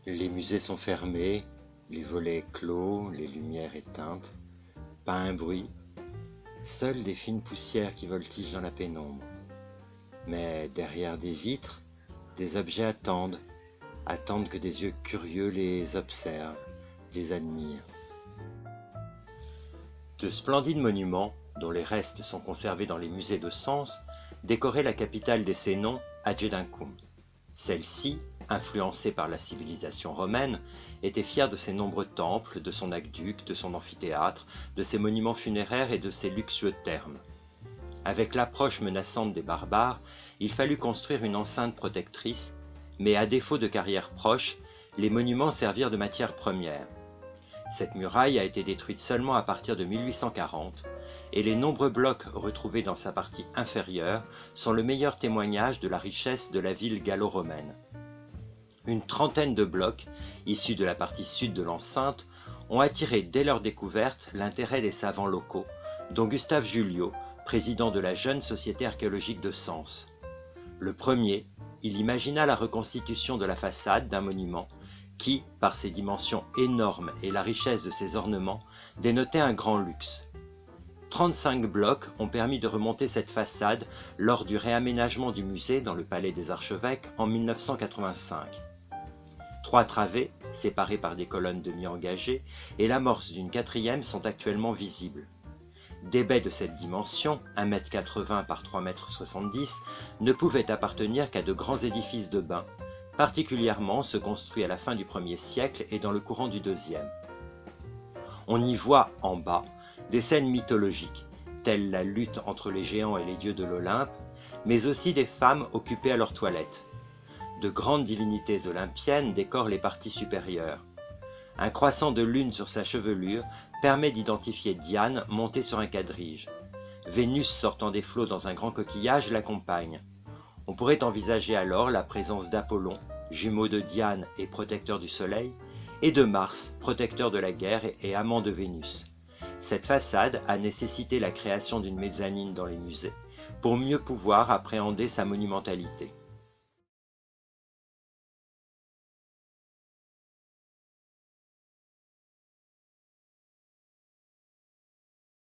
Les musées sont fermés, les volets clos, les lumières éteintes. Pas un bruit, seules des fines poussières qui voltigent dans la pénombre. Mais derrière des vitres, des objets attendent que des yeux curieux les observent, les admirent. De splendides monuments, dont les restes sont conservés dans les musées de Sens, décoraient la capitale des Sénons, Agedincourt. Celle-ci, influencée par la civilisation romaine, était fière de ses nombreux temples, de son aqueduc, de son amphithéâtre, de ses monuments funéraires et de ses luxueux thermes. Avec l'approche menaçante des barbares, il fallut construire une enceinte protectrice, mais à défaut de carrières proches, les monuments servirent de matière première. Cette muraille a été détruite seulement à partir de 1840, et les nombreux blocs retrouvés dans sa partie inférieure sont le meilleur témoignage de la richesse de la ville gallo-romaine. Une trentaine de blocs, issus de la partie sud de l'enceinte, ont attiré dès leur découverte l'intérêt des savants locaux, dont Gustave Juliot, président de la jeune Société archéologique de Sens. Le premier, il imagina la reconstitution de la façade d'un monument qui, par ses dimensions énormes et la richesse de ses ornements, dénotait un grand luxe. 35 blocs ont permis de remonter cette façade lors du réaménagement du musée dans le Palais des Archevêques en 1985. 3 travées, séparées par des colonnes demi-engagées, et l'amorce d'une quatrième sont actuellement visibles. Des baies de cette dimension, 1,80 m par 3,70 m, ne pouvaient appartenir qu'à de grands édifices de bains, particulièrement ceux construits à la fin du 1er siècle et dans le courant du 2e. On y voit, en bas, des scènes mythologiques, telles la lutte entre les géants et les dieux de l'Olympe, mais aussi des femmes occupées à leur toilette. De grandes divinités olympiennes décorent les parties supérieures. Un croissant de lune sur sa chevelure permet d'identifier Diane montée sur un quadrige. Vénus sortant des flots dans un grand coquillage l'accompagne. On pourrait envisager alors la présence d'Apollon, jumeau de Diane et protecteur du soleil, et de Mars, protecteur de la guerre et amant de Vénus. Cette façade a nécessité la création d'une mezzanine dans les musées pour mieux pouvoir appréhender sa monumentalité.